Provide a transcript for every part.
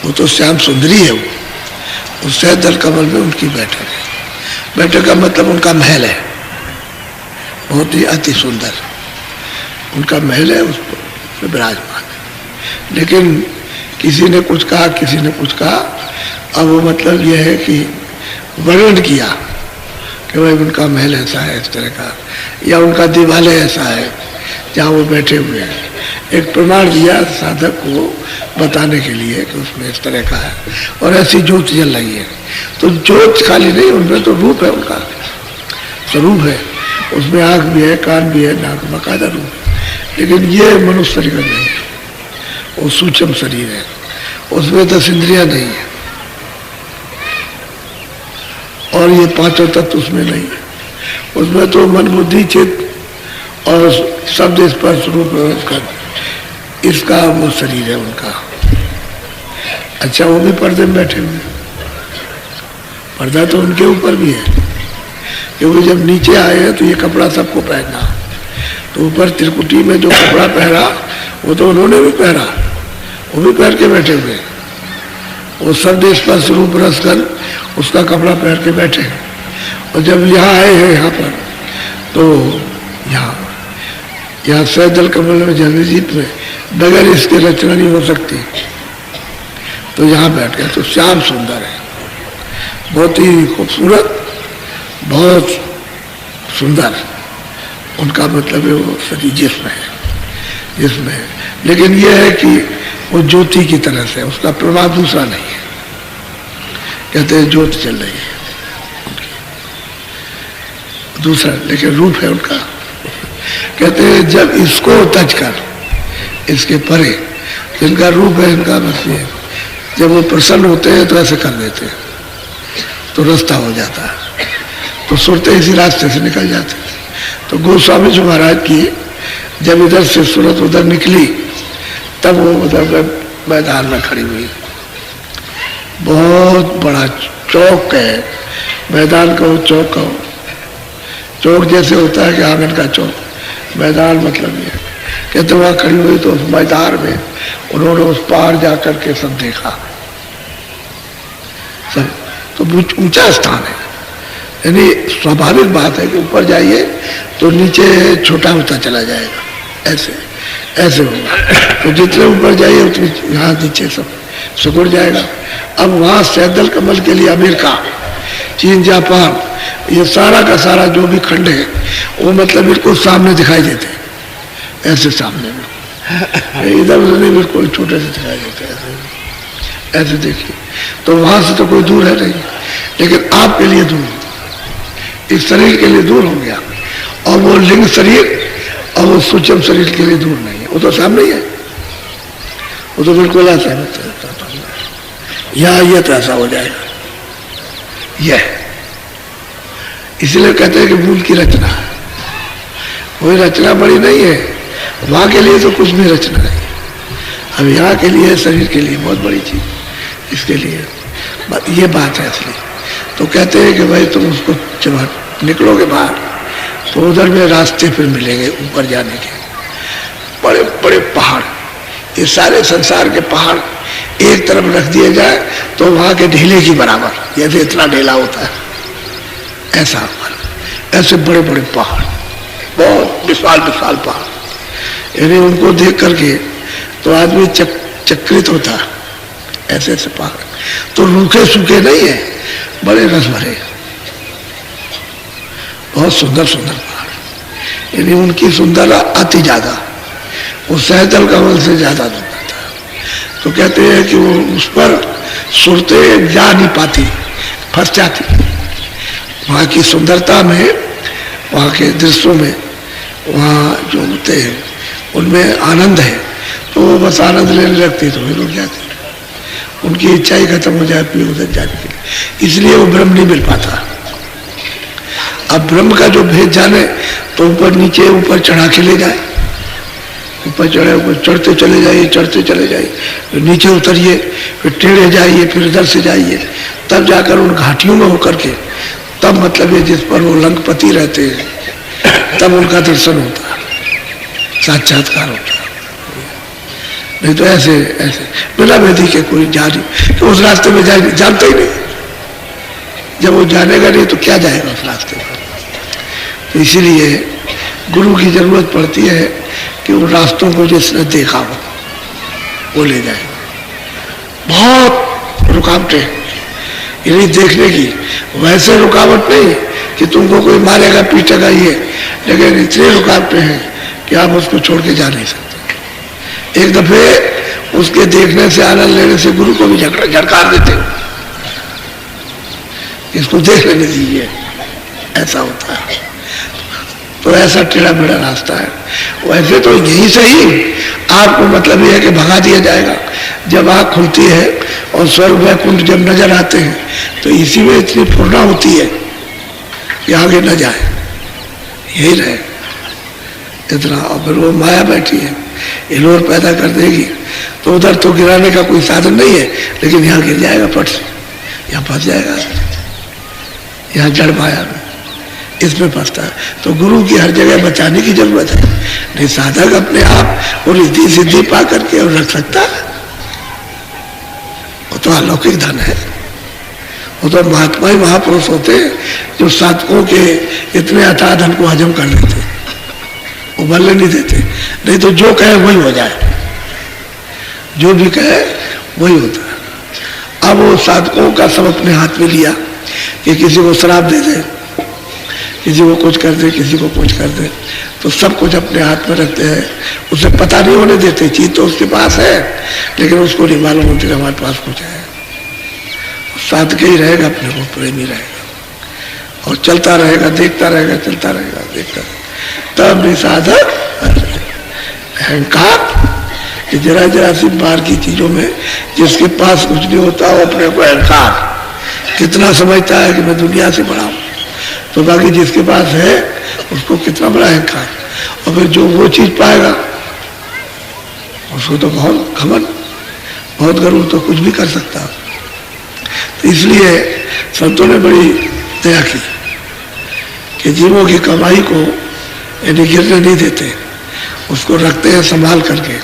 वो तो श्याम सुंदरी है। वो उस सहजल कमल में उनकी बैठक है। बैठक का मतलब उनका महल है, बहुत ही अति सुंदर उनका महल है, उस पर विराजमान है। लेकिन किसी ने कुछ कहा, किसी ने कुछ कहा। अब वो मतलब यह है कि वर्णन किया कि भाई उनका महल ऐसा है, इस तरह का, या उनका दिवालय ऐसा है जहाँ वो बैठे हुए हैं। एक प्रमाण दिया साधक को बताने के लिए कि उसमें इस तरह का है और ऐसी ज्योत जल रही है। तो ज्योत खाली नहीं, उनमें तो रूप है, उनका स्वरूप है। उसमें आँख भी है, कान भी है, नाक, बाकायदा रूप है। लेकिन ये मनुष्य शरीर नहीं है, वो सूक्ष्म शरीर है, उसमें 10 इंद्रियां नहीं है और ये 5 तत्व उसमें नहीं है। उसमें तो मन, बुद्धि, चित्त और शब्द, स्पर्श, रूप, इसका वो शरीर है उनका। अच्छा, वो भी पर्दे में बैठे हुए, पर्दा तो उनके ऊपर भी है, क्योंकि जब नीचे आए हैं तो ये कपड़ा सबको पहनना, तो ऊपर त्रिकुटी में जो कपड़ा पहना वो तो उन्होंने भी पहना, वो भी पहन के बैठे हुए। वो शब्द, स्पर्श, रूप, रस, गंध, उसका कपड़ा पहन के बैठे। और जब यहाँ आए हैं यहाँ पर, तो यहाँ सहजल कमल में, जलजीत में बगैर इसके रचना नहीं हो सकती। तो यहाँ बैठ गए। तो श्याम सुंदर है, बहुत ही खूबसूरत, बहुत सुंदर उनका मतलब है वो शरीर जिस्म है, जिसमें। लेकिन यह है कि वो ज्योति की तरह से, उसका प्रभाव दूसरा नहीं है। कहते हैं ज्योत चल रही है दूसरा, लेकिन रूप है उनका। कहते हैं जब इसको तज कर, इसके परे जिनका रूप है, इनका मतलब जब वो प्रसन्न होते हैं तो ऐसे कर देते हैं, तो रास्ता हो जाता है, तो सुरते इसी रास्ते से निकल जाते हैं। तो गोस्वामी जी महाराज की जब इधर से सूरत उधर निकली, तब वो उधर मैदान में खड़ी हुई। बहुत बड़ा चौक है, मैदान का चौक का चौक जैसे होता है कि आंगन का चौक, मैदान मतलब ये। कहते वहाँ खड़ी हुई तो उस मैदान में उन्होंने उस पार जा कर के सब देखा, सब। तो ऊंचा स्थान है, यानी स्वाभाविक बात है कि ऊपर जाइए तो नीचे छोटा होता चला जाएगा, ऐसे ऐसे होगा। तो जितने ऊपर जाइए उतने यहाँ नीचे सब सिकुड़ जाएगा। अब वहाँ सहजल कमल के लिए अमेरिका, चीन, जापान, ये सारा का सारा जो भी खंड है वो मतलब बिल्कुल सामने दिखाई देते, ऐसे सामने में, इधर उधर नहीं, बिल्कुल छोटे से दिखाई देते, ऐसे ऐसे देखिए। तो वहाँ से तो कोई दूर है नहीं, लेकिन आपके लिए दूर, इस शरीर के लिए दूर हो गया। और वो लिंग शरीर और वो सूक्ष्म शरीर के लिए दूर नहीं है, वो तो सामने ही है, वो तो बिल्कुल ऐसा है। यहाँ ये तो ऐसा हो जाएगा, यह इसलिए कहते हैं कि मूल की रचना है, कोई रचना बड़ी नहीं है। वहाँ के लिए तो कुछ भी रचना नहीं, अब यहाँ के लिए, शरीर के लिए बहुत बड़ी चीज, इसके लिए ये बात है असली। तो कहते हैं कि भाई तुम उसको जब निकलोगे बाहर तो उधर में रास्ते फिर मिलेंगे ऊपर जाने के, बड़े बड़े पहाड़। ये सारे संसार के पहाड़ एक तरफ रख दिए जाए तो वहाँ के ढीले की बराबर, जैसे इतना ढीला होता है ऐसा, ऐसे बड़े बड़े पहाड़, बहुत विशाल विशाल पहाड़। यानी उनको देख करके तो आदमी चक्रित होता, ऐसे ऐसे पहाड़। तो रूखे सूखे नहीं है, बड़े रस भरे, बहुत सुंदर सुंदर पहाड़। यानी उनकी सुंदरता अति ज्यादा, वो सहजल कमल से ज्यादा सुंदर था। तो कहते हैं कि वो उस पर सुरतें जा नहीं पाती, फंस जाती। वहाँ की सुंदरता में, वहाँ के दृश्यों में, वहाँ जो होते हैं उनमें आनंद है, तो वो बस आनंद लेने लगती तो वे रुक जाती, उनकी इच्छा ही खत्म हो जाती उधर जाने के लिए। इसलिए वो ब्रह्म नहीं मिल पाता। अब ब्रह्म का जो भेद जाने तो ऊपर नीचे, ऊपर चढ़ा के ले जाए, ऊपर चढ़े, ऊपर चढ़ते चले जाइए, चढ़ते चले जाइए, फिर नीचे उतरिए, फिर टेढ़े जाइए, फिर इधर से जाइए, तब जाकर उन घाटियों में होकर के, तब मतलब ये जिस पर वो लंकपति रहते हैं तब उनका दर्शन होता है, साक्षात्कार होता है। नहीं तो ऐसे ऐसे बिना विधि के कोई जा नहीं, तो उस रास्ते में जानता ही नहीं। जब वो जानेगा नहीं तो क्या जाएगा उस रास्ते पर। तो इसीलिए गुरु की जरूरत पड़ती है कि उन रास्तों को जिसने देखा हो वो ले जाए। बहुत रुकावटें इन्हीं देखने की, वैसे रुकावट नहीं कि तुमको कोई मारेगा पीटेगा ये, लेकिन इतनी रुकावटें हैं कि आप उसको छोड़ के जा नहीं सकते। एक दफे उसके देखने से आनंद लेने से गुरु को भी झटकार देते हो, इसको देख लेने दीजिए, ऐसा होता है। तो ऐसा टेढ़ा मेढ़ा रास्ता है। वैसे तो यही सही आपको मतलब यह है कि भगा दिया जाएगा। जब आँख खुलती है और स्वर्ग वैकुंठ जब नजर आते हैं तो इसी में इतनी पूर्णा होती है कि आगे न जाए, यही रहे इतना। और फिर वो माया बैठी है, हिलोर पैदा कर देगी। तो उधर तो गिराने का कोई साधन नहीं है, लेकिन यहाँ गिर जाएगा फट से, यहाँ फंस जाएगा, यहाँ जड़ माया में इसमें फंसता है। तो गुरु की हर जगह बचाने की जरूरत है। नहीं साधक अपने आप और रिद्धि सिद्धि पा करके और रख सकता है, वो तो अलौकिक धन है। वो तो महात्मा ही महापुरुष होते हैं जो साधकों के इतने अथाह धन को हजम कर लेते, उबलने नहीं देते। नहीं तो जो कहे वही हो जाए, जो भी कहे वही होता है। अब वो साधकों का सब अपने हाथ में लिया कि किसी को शराब दे दे, किसी को कुछ कर दे, किसी को कुछ कर दे, तो सब कुछ अपने हाथ में रखते हैं। उसे पता नहीं होने देते, चीज तो उसके पास है लेकिन उसको नहीं मालूम होती कि हमारे पास कुछ है। साधक ही रहेगा, अपने को प्रेमी रहेगा और चलता रहेगा, देखता रहेगा, चलता रहेगा, देखता रहेगा। तब भी साधक अहंकार कि जरा जरा सी बाहर की चीजों में जिसके पास कुछ नहीं होता वो अपने को अहंकार कितना समझता है कि मैं दुनिया से बड़ा हूं, तो बाकी जिसके पास है उसको कितना बड़ा अहंकार। और फिर जो वो चीज पाएगा उसको तो बहुत घमंड, बहुत गर्व, तो कुछ भी कर सकता। तो इसलिए संतों ने बड़ी दया की कि जीवों की कमाई को यानी गिरने नहीं देते, उसको रखते हैं संभाल करके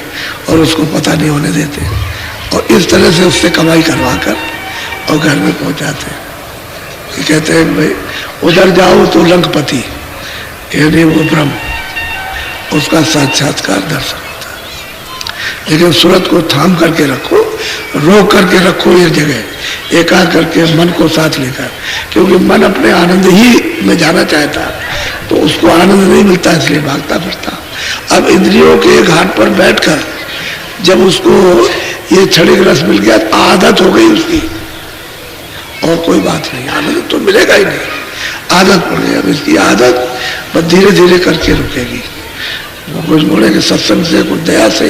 और उसको पता नहीं होने देते, और इस तरह से उससे कमाई करवा कर और घर में पहुंचाते हैं। कहते हैं भाई उधर जाओ तो लंकपति यानी वो ब्रह्म, उसका साक्षात्कार दर्शन होता है। लेकिन सूरत को थाम करके रखो, रोक करके रखो ये जगह, एकाग्र करके मन को साथ लेकर, क्योंकि मन अपने आनंद ही में जाना चाहता है तो उसको आनंद नहीं मिलता, इसलिए भागता फिरता। अब इंद्रियों के घाट पर बैठकर जब उसको ये क्षणिक रस मिल गया, आदत हो गई उसकी, और कोई बात नहीं, आनंद तो मिलेगा ही नहीं, आदत पड़ गई। अब इसकी आदत बस धीरे धीरे करके रुकेगी। कुछ बोले कि सत्संग से, कुछ दया से,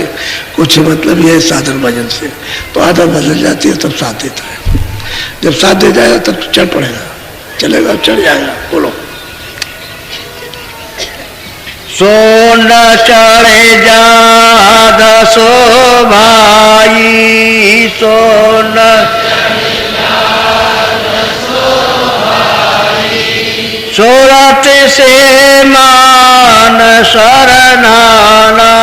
कुछ मतलब ये साधन भजन से, तो आदत बदल जाती है, तब साथ देता है। जब साथ दे जाएगा तब तो चढ़ पड़ेगा, चलेगा, चढ़ जाएगा। बोलो सोन चढ़े जा सो भाई, सोन सूरत से मान शरणाना।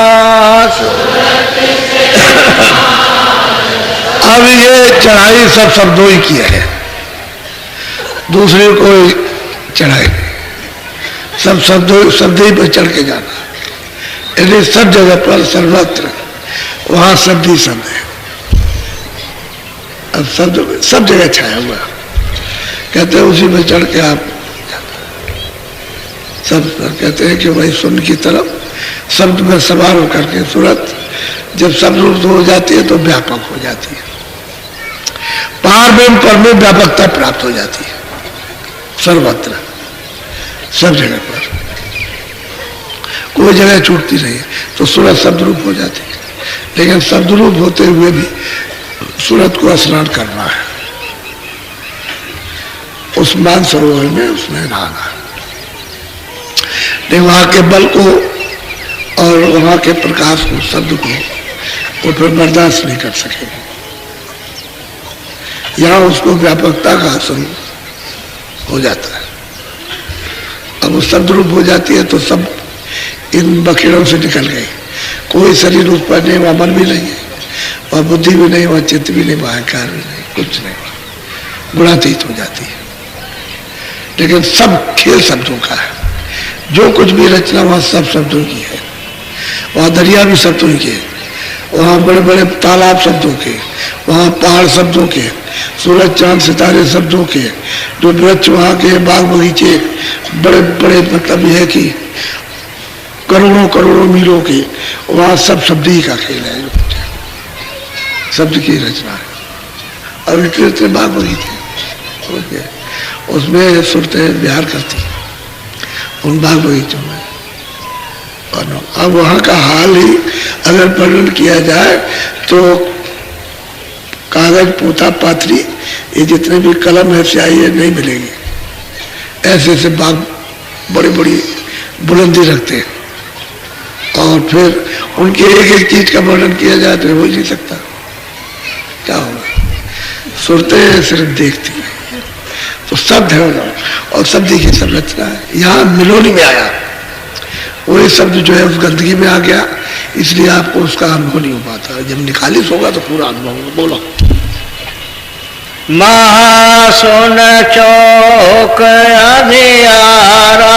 अब ये चढ़ाई सब शब्दों ही की है, दूसरी कोई चढ़ाई नहीं, सब शब्द ही पर चढ़ के जाना। यदि सब जगह पर सर्वत्र वहां शब्द ही शब्द है। अब शब्द सब जगह छाया हुआ, कहते हैं उसी में चढ़ के आप सब कहते हैं कि भाई शून्य की तरफ शब्द में सवार होकर के सूरत जब शब्द रूप हो जाती है तो व्यापक हो जाती है, पार में पर में व्यापकता प्राप्त हो जाती है, सर्वत्र सब जगह पर कोई जगह छूटती नहीं, तो सूरत शब्द रूप हो जाती है। लेकिन शब्द रूप होते हुए भी सूरत को स्नान करना है, उस मान सरोवर में उसमें नहाना है। नहीं वहां के बल को और वहां के प्रकाश को, शब्द को वो फिर बर्दाश्त नहीं कर सकेंगे। यहां उसको व्यापकता का आसन हो जाता है। अब वो शब्द रूप हो जाती है तो सब इन बखेड़ों से निकल गए, कोई शरीर उत्पन्न नहीं, वहां मन भी नहीं है, वह बुद्धि भी नहीं, वह चित्त भी नहीं, वह अहंकार भी नहीं, कुछ नहीं, वह गुणातीत हो जाती है। लेकिन सब खेल शब्दों का है, जो कुछ भी रचना वहाँ सब शब्दों की है। वहाँ दरिया भी शब्दों के, वहाँ बड़े बड़े तालाब शब्दों के, वहाँ पहाड़ शब्दों के, सूरज चांद सितारे शब्दों के, जो वृक्ष वहाँ के बाग बगीचे बड़े बड़े, मतलब यह है कि करोड़ों करोड़ों मीलों के, वहाँ सब शब्द ही का खेल है, शब्द की रचना है। और इतने इतने बाग बगीचे, उसमें सुरतें विहार करती हैं उन बाग बगीचों में। अब वहाँ का हाल ही अगर वर्णन किया जाए तो कागज पोता पाथरी ये जितने भी कलम है स्याही है नहीं मिलेगी। ऐसे ऐसे बाग बड़ी बड़ी बुलंदी रखते हैं और फिर उनके एक एक चीज का वर्णन किया जाए तो हो ही नहीं सकता। क्या होगा, सुरतें सिर्फ देखती हैं तो शब्द है और शब्द की संरचना है। यहाँ मिलोनी में आया वही शब्द जो है उस गंदगी में आ गया, इसलिए आपको उसका अनुभव नहीं हो पाता। जब निकालिश होगा तो पूरा अनुभव होगा। बोलो। महासुन चौक अंधियारा